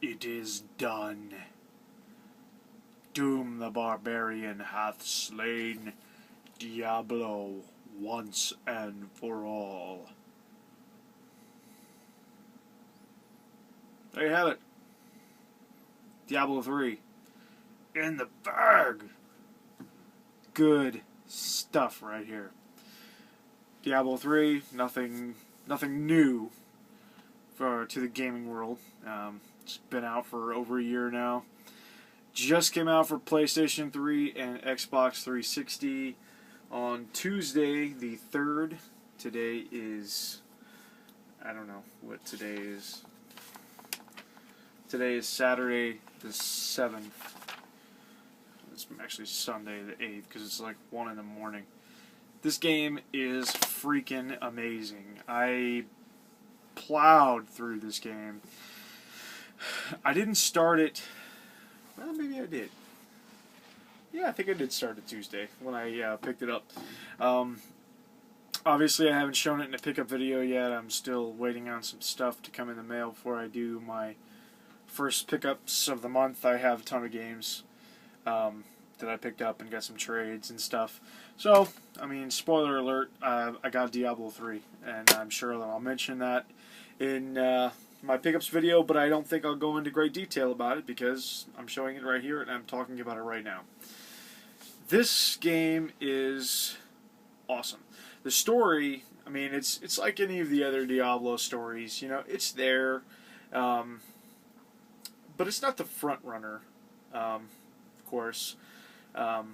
It is done. Doom the Barbarian hath slain Diablo once and for all. There you have it. Diablo 3. In the bag. Good stuff right here. Diablo 3, nothing new to the gaming world. It's been out for over a year now. Just came out for PlayStation 3 and Xbox 360 on Tuesday the 3rd. Today is, I don't know what today is. Today is Saturday the 7th. It's actually Sunday the 8th because it's like 1 in the morning. This game is freaking amazing. I plowed through this game. I didn't start it. Well, maybe I did. Yeah, I think I did start it Tuesday when I picked it up. Obviously, I haven't shown it in a pickup video yet. I'm still waiting on some stuff to come in the mail before I do my first pickups of the month. I have a ton of games that I picked up and got some trades and stuff. So, I mean, spoiler alert, I got Diablo 3, and I'm sure that I'll mention that in my pickups video, but I don't think I'll go into great detail about it because I'm showing it right here and I'm talking about it right now. This game is awesome. The story, I mean, it's like any of the other Diablo stories. You know, it's there, but it's not the front runner, of course. The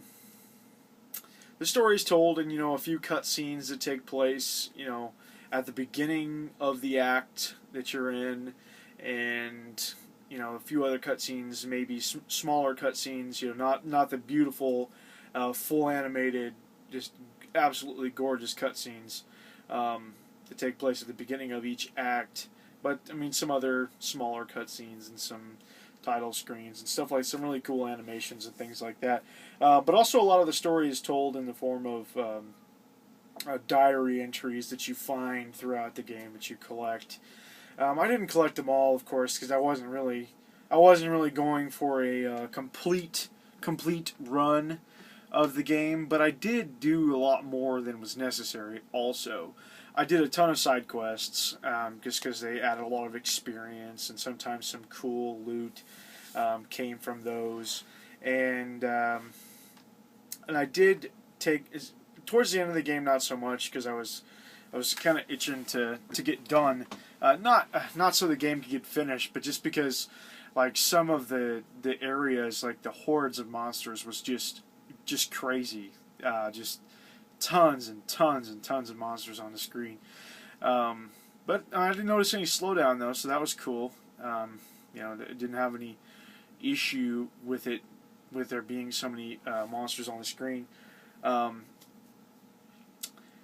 story's told in, a few cutscenes that take place, at the beginning of the act that you're in, and, a few other cutscenes, maybe smaller cutscenes, not the beautiful, full animated, just absolutely gorgeous cutscenes that take place at the beginning of each act. But, I mean, some other smaller cutscenes and some title screens and stuff like some really cool animations and things like that. But also a lot of the story is told in the form of diary entries that you find throughout the game that you collect. I didn't collect them all, of course, because I wasn't really going for a complete run of the game, but I did do a lot more than was necessary. Also, I did a ton of side quests just because they added a lot of experience, and sometimes some cool loot came from those. And I did take towards the end of the game, not so much because I was kind of itching to get done. Not so the game could get finished, but just because like some of the areas, like the hordes of monsters, was just crazy. Just tons and tons and tons of monsters on the screen. But I didn't notice any slowdown though, so that was cool. It didn't have any issue with there being so many monsters on the screen.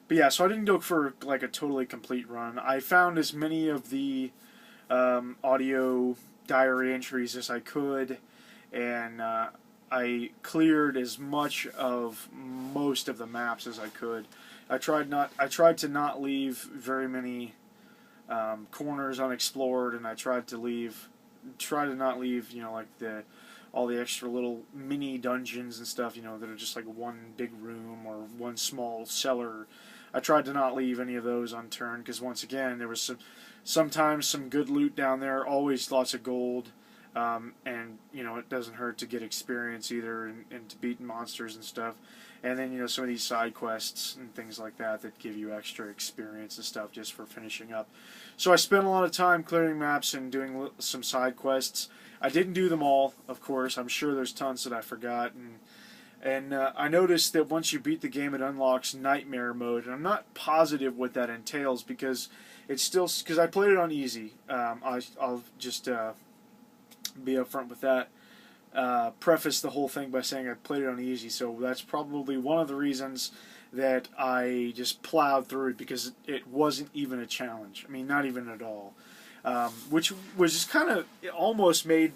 But yeah, so I didn't go for like a totally complete run. I found as many of the audio diary entries as I could, and I cleared as much of most of the maps as I could. I tried to not leave very many corners unexplored, and I tried to not leave like all the extra little mini dungeons and stuff, that are just like one big room or one small cellar. I tried to not leave any of those unturned because once again there was sometimes some good loot down there, always lots of gold. And it doesn't hurt to get experience either and to beat monsters and stuff. And then some of these side quests and things like that give you extra experience and stuff just for finishing up. So I spent a lot of time clearing maps and doing some side quests. I didn't do them all, of course. I'm sure there's tons that I forgot. And I noticed that once you beat the game, it unlocks Nightmare Mode. And I'm not positive what that entails because it's still, because I played it on easy. I'll just be upfront with that. Preface the whole thing by saying I played it on easy, so that's probably one of the reasons that I just plowed through it, because it wasn't even a challenge. I mean, not even at all. Which was just kind of, it almost made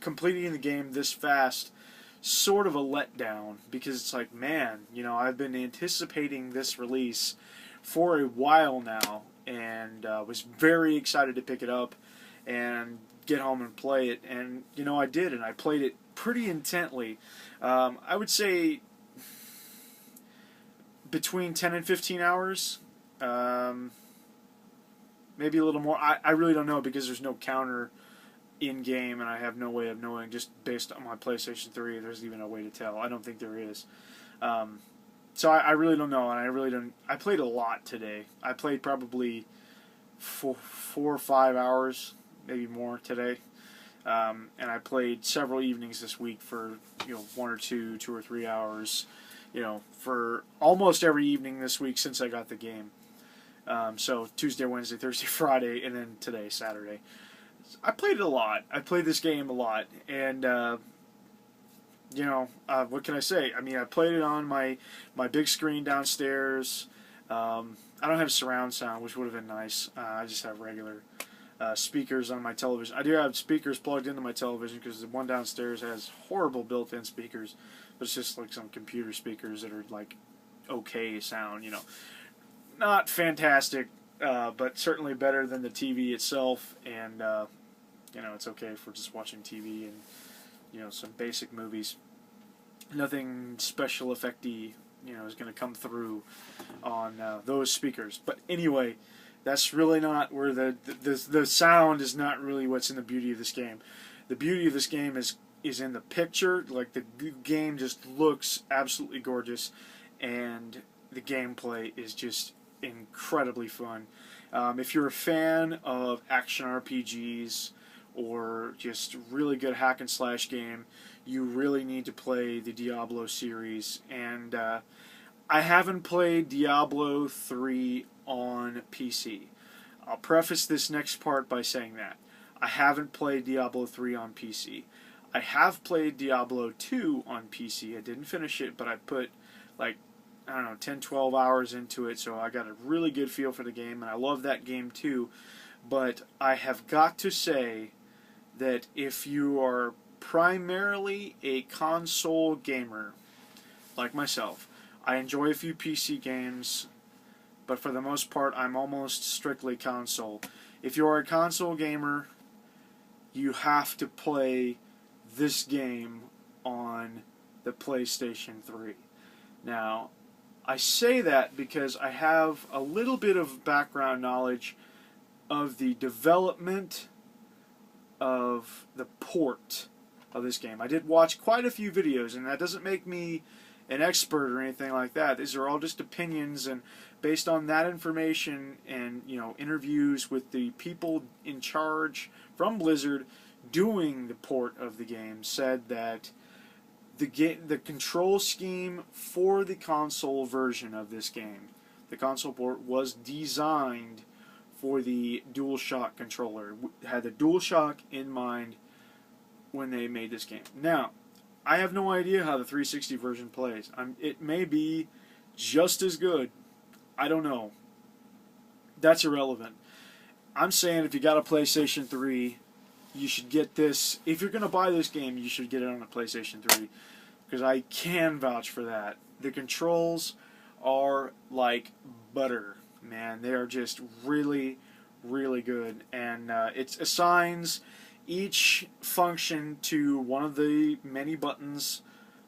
completing the game this fast sort of a letdown, because it's like, man, I've been anticipating this release for a while now, and was very excited to pick it up. and get home and play it. And you know, I did, and I played it pretty intently. I would say between 10 and 15 hours. Maybe a little more. I really don't know, because there's no counter in game, and I have no way of knowing, just based on my PlayStation 3. There's even a way to tell. I don't think there is. So I really don't know, and I really don't. I played a lot today. I played probably 4 or 5 hours, maybe more today. And I played several evenings this week for 1 or 2 or 3 hours. For almost every evening this week since I got the game. So Tuesday, Wednesday, Thursday, Friday, and then today, Saturday. I played it a lot. I played this game a lot, and what can I say? I mean, I played it on my big screen downstairs. I don't have surround sound, which would have been nice. I just have regular speakers on my television. I do have speakers plugged into my television, because the one downstairs has horrible built-in speakers, but it's just like some computer speakers that are like okay sound, not fantastic, but certainly better than the TV itself, and it's okay for just watching TV and some basic movies. Nothing special effecty is going to come through on those speakers. But anyway, that's really not where the sound is not really what's in the beauty of this game. The beauty of this game is in the picture. Like, the game just looks absolutely gorgeous, and the gameplay is just incredibly fun. If you're a fan of action RPGs or just really good hack and slash game, you really need to play the Diablo series. And I haven't played Diablo 3 on PC. I'll preface this next part by saying that I haven't played Diablo 3 on PC. I have played Diablo 2 on PC. I didn't finish it, but I put like, I don't know, 10, 12 hours into it, so I got a really good feel for the game, and I love that game too. But I have got to say that if you are primarily a console gamer, like myself, I enjoy a few PC games, but for the most part, I'm almost strictly console. If you are a console gamer, you have to play this game on the PlayStation 3. Now, I say that because I have a little bit of background knowledge of the development of the port of this game. I did watch quite a few videos, and that doesn't make me an expert or anything like that. These are all just opinions, and based on that information and interviews with the people in charge from Blizzard doing the port of the game, said that the control scheme for the console version of this game, the console port, was designed for the DualShock controller. Had the DualShock in mind when they made this game. Now, I have no idea how the 360 version plays. It may be just as good. I don't know. That's irrelevant. I'm saying if you got a PlayStation 3, you should get this. If you're going to buy this game, you should get it on a PlayStation 3, because I can vouch for that. The controls are like butter, man. They are just really, really good, and it assigns each function to one of the many buttons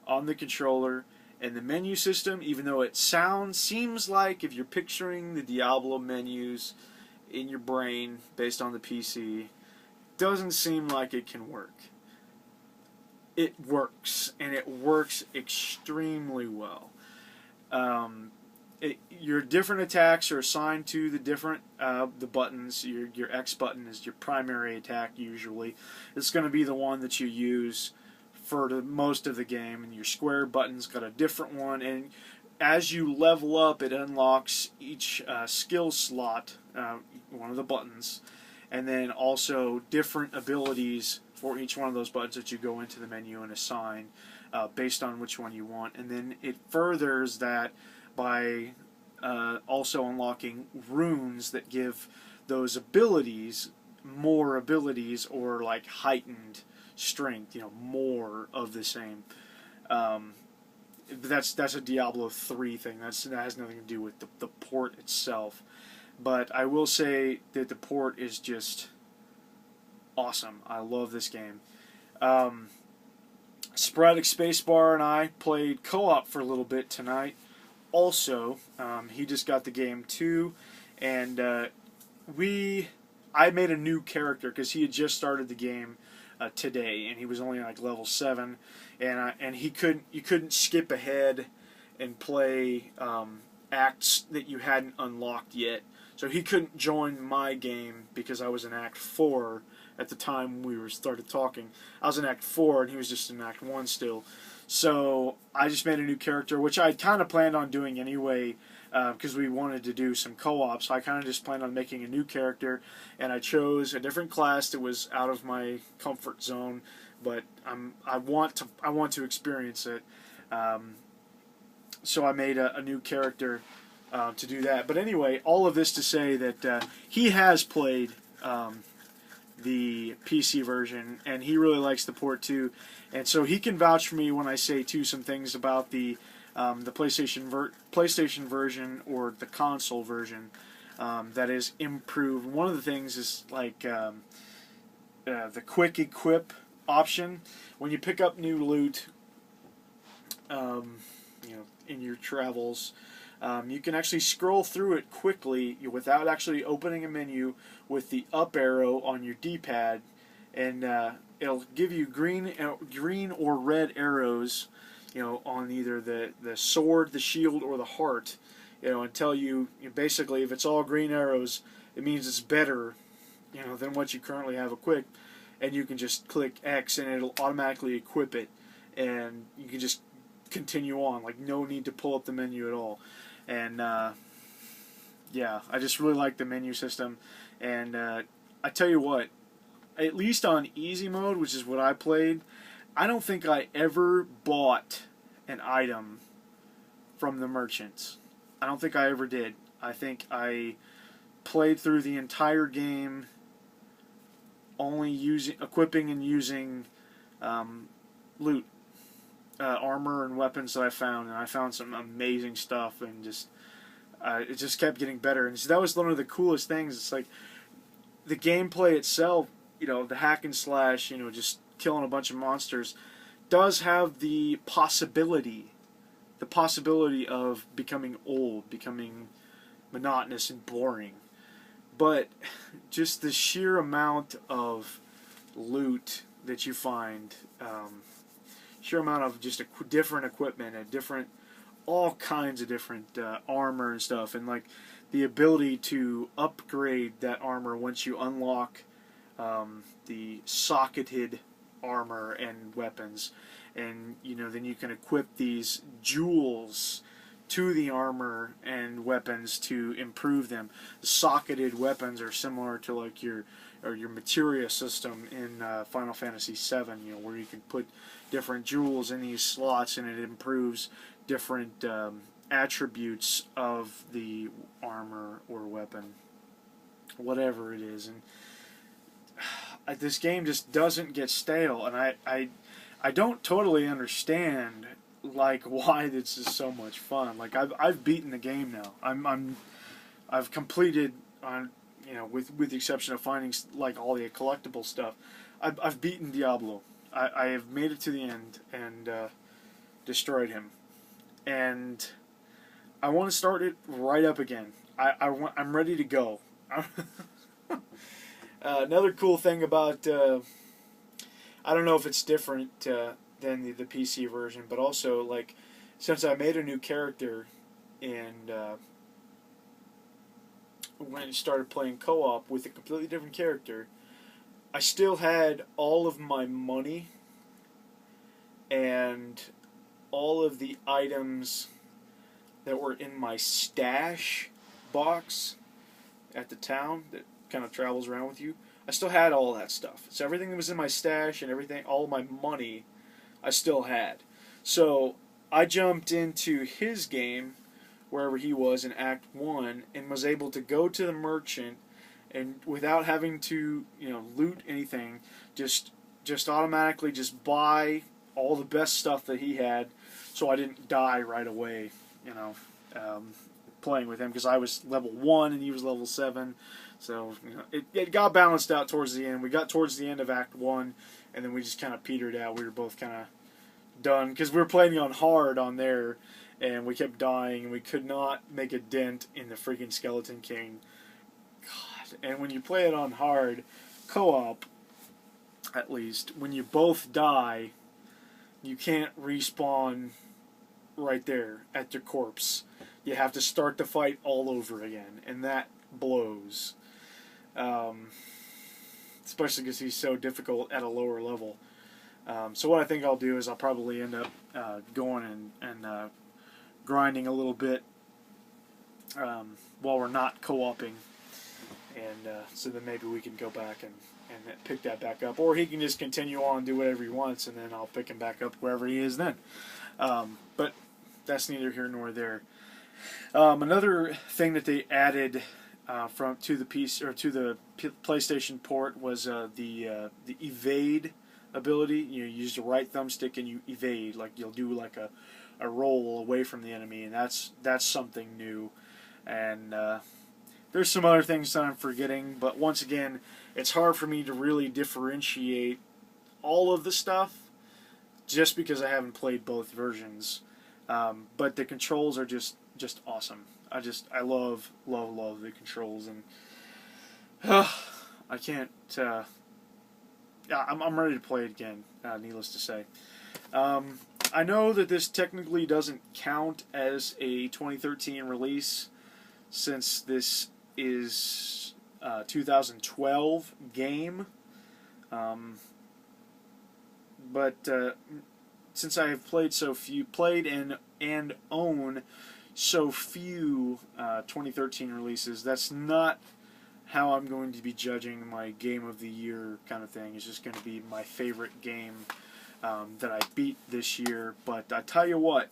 on the controller. And the menu system, even though it seems like, if you're picturing the Diablo menus in your brain based on the PC, doesn't seem like it can work. It works, and it works extremely well. Your different attacks are assigned to the different the buttons. Your X button is your primary attack usually. It's going to be the one that you use for most of the game, and your square button's got a different one, and as you level up, it unlocks each skill slot, one of the buttons, and then also different abilities for each one of those buttons that you go into the menu and assign based on which one you want. And then it furthers that by also unlocking runes that give those abilities more abilities, or like heightened strength, more of the same. That's a Diablo 3 thing. That has nothing to do with the port itself. But I will say that the port is just awesome. I love this game. Sporadic Spacebar and I played co-op for a little bit tonight. Also, he just got the game too, and I made a new character because he had just started the game today, and he was only like level 7, and you couldn't skip ahead and play acts that you hadn't unlocked yet. So he couldn't join my game because I was in Act 4 at the time we started talking. I was in Act 4 and he was just in Act 1 still. So I just made a new character, which I kind of planned on doing anyway because we wanted to do some co-op. So I kind of just planned on making a new character, and I chose a different class that was out of my comfort zone, but I want to experience it. So I made a new character to do that. But anyway, all of this to say that he has played the PC version, and he really likes the port too. And so he can vouch for me when I say too some things about the PlayStation version or the console version that is improved. One of the things is like the quick equip option. When you pick up new loot, in your travels, you can actually scroll through it quickly without actually opening a menu with the up arrow on your D-pad, and it'll give you green or red arrows, on either the sword, the shield, or the heart, and tell you basically if it's all green arrows, it means it's better, than what you currently have equipped, and you can just click X and it'll automatically equip it, and you can just continue on, like no need to pull up the menu at all. And yeah, I just really like the menu system. And I tell you what, at least on easy mode, which is what I played, I don't think I ever bought an item from the merchants. I don't think I ever did. I think I played through the entire game only equipping and using loot. Armor and weapons that I found, and I found some amazing stuff, and it just kept getting better. And so that was one of the coolest things. It's like the gameplay itself, the hack and slash, just killing a bunch of monsters, does have the possibility of becoming old, becoming monotonous and boring. But just the sheer amount of loot that you find, sheer amount of just different equipment and all kinds of different armor and stuff, and like the ability to upgrade that armor once you unlock the socketed armor and weapons, and then you can equip these jewels to the armor and weapons to improve them. The socketed weapons are similar to like your materia system in Final Fantasy VII, where you can put different jewels in these slots and it improves different attributes of the armor or weapon, whatever it is. And this game just doesn't get stale, and I don't totally understand like why this is so much fun. Like I've beaten the game now. I've completed on with the exception of finding like all the collectible stuff. I've beaten Diablo. I have made it to the end and destroyed him, and I want to start it right up again. I'm ready to go. Another cool thing about I don't know if it's different than the PC version, but also like since I made a new character and when I started playing co-op with a completely different character, I still had all of my money and all of the items that were in my stash box at the town that kind of travels around with you. I still had all that stuff. So everything that was in my stash and everything, all my money, I still had. So I jumped into his game, wherever he was in Act 1, and was able to go to the merchant and without having to, loot anything, just automatically just buy all the best stuff that he had, so I didn't die right away, playing with him, because I was level 1 and he was level 7, So it got balanced out towards the end. We got towards the end of Act 1, and then we just kind of petered out. We were both kind of done, because we were playing on hard on there, and we kept dying, and we could not make a dent in the freaking Skeleton King. God, and when you play it on hard, co-op, at least, when you both die, you can't respawn right there at your corpse. You have to start the fight all over again, and that blows. Especially because he's so difficult at a lower level. So what I think I'll do is I'll probably end up going and grinding a little bit while we're not co-oping, and so then maybe we can go back and pick that back up, or he can just continue on and do whatever he wants, and then I'll pick him back up wherever he is then. But that's neither here nor there. Another thing that they added to the PlayStation port was the evade ability. You use the right thumbstick and you evade, like you'll do like a roll away from the enemy, and that's something new. And there's some other things that I'm forgetting, but once again, it's hard for me to really differentiate all of the stuff just because I haven't played both versions. But the controls are just awesome. I love the controls, and I can't. Yeah, I'm ready to play it again. Needless to say, I know that this technically doesn't count as a 2013 release, since this is 2012 game. But since I have played and own so few 2013 releases, that's not how I'm going to be judging my game of the year kind of thing. It's just going to be my favorite game that I beat this year. But I tell you what,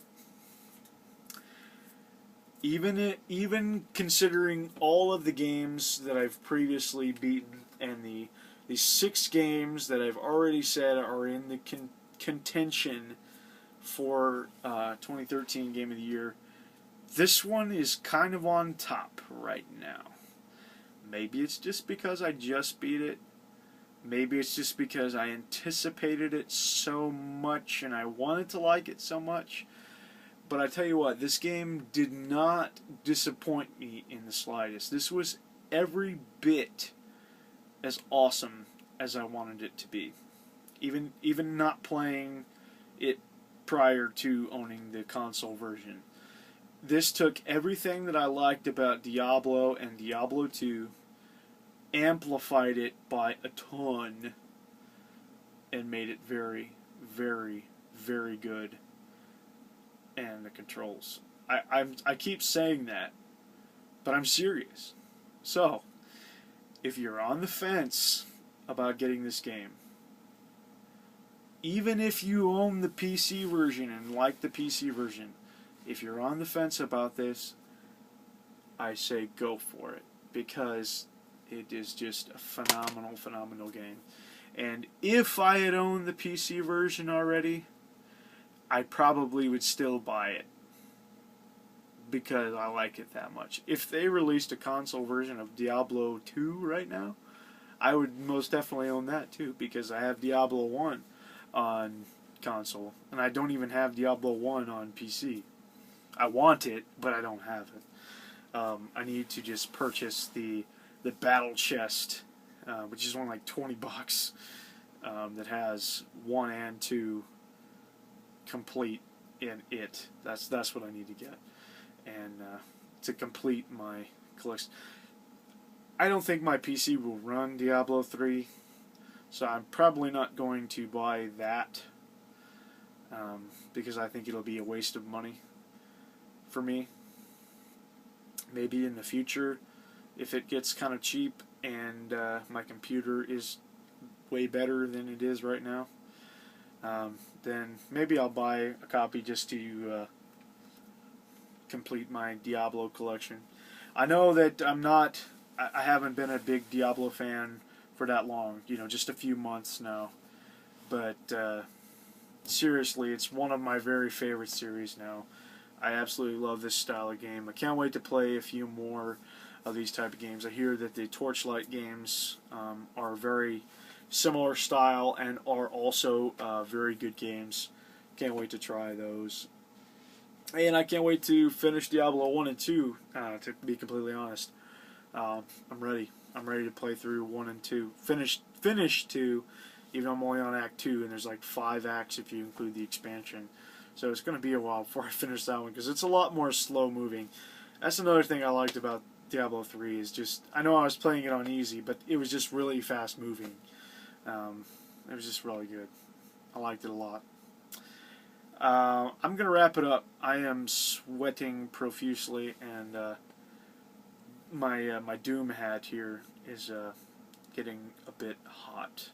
even considering all of the games that I've previously beaten and the 6 games that I've already said are in the contention for 2013 Game of the Year, this one is kind of on top right now. Maybe it's just because I just beat it. Maybe it's just because I anticipated it so much and I wanted to like it so much. But I tell you what, this game did not disappoint me in the slightest. This was every bit as awesome as I wanted it to be. Even not playing it prior to owning the console version. This took everything that I liked about Diablo and Diablo 2, amplified it by a ton, and made it very, very, very good. And the controls. I keep saying that, but I'm serious. So, if you're on the fence about getting this game, even if you own the PC version and like the PC version, if you're on the fence about this, I say go for it, because it is just a phenomenal, phenomenal game. And if I had owned the PC version already, I probably would still buy it, because I like it that much. If they released a console version of Diablo 2 right now, I would most definitely own that too, because I have Diablo 1 on console, and I don't even have Diablo 1 on PC. I want it, but I don't have it. I need to just purchase the battle chest, which is only like $20, that has 1 and 2 complete in it. That's what I need to get, and to complete my collection. I don't think my PC will run Diablo 3, so I'm probably not going to buy that, because I think it'll be a waste of money for me. Maybe in the future, if it gets kind of cheap and my computer is way better than it is right now, then maybe I'll buy a copy just to complete my Diablo collection. I know that I haven't been a big Diablo fan for that long, just a few months now, but seriously, it's one of my very favorite series now. I absolutely love this style of game. I can't wait to play a few more. of these type of games. I hear that the Torchlight games are very similar style and are also very good games. Can't wait to try those. And I can't wait to finish Diablo 1 and 2, to be completely honest. I'm ready. I'm ready to play through 1 and 2. Finish 2, even though I'm only on Act 2, and there's like 5 acts if you include the expansion. So it's going to be a while before I finish that one, because it's a lot more slow moving. That's another thing I liked about Diablo 3, is just, I know I was playing it on easy, but it was just really fast moving. It was just really good. I liked it a lot. I'm going to wrap it up. I am sweating profusely, and my Doom hat here is getting a bit hot.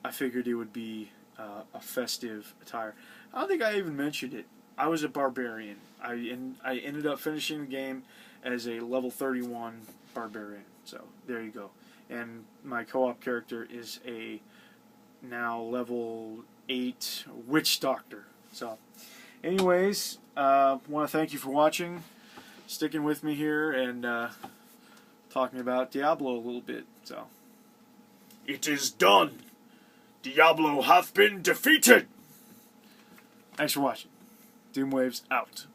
I figured it would be a festive attire. I don't think I even mentioned it. I was a barbarian. I ended up finishing the game as a level 31 barbarian. So there you go. And my co-op character is a now level 8 witch doctor. So anyways, want to thank you for watching, sticking with me here, and talking about Diablo a little bit. So it is done. Diablo hath been defeated. Thanks for watching. Doomwaves out.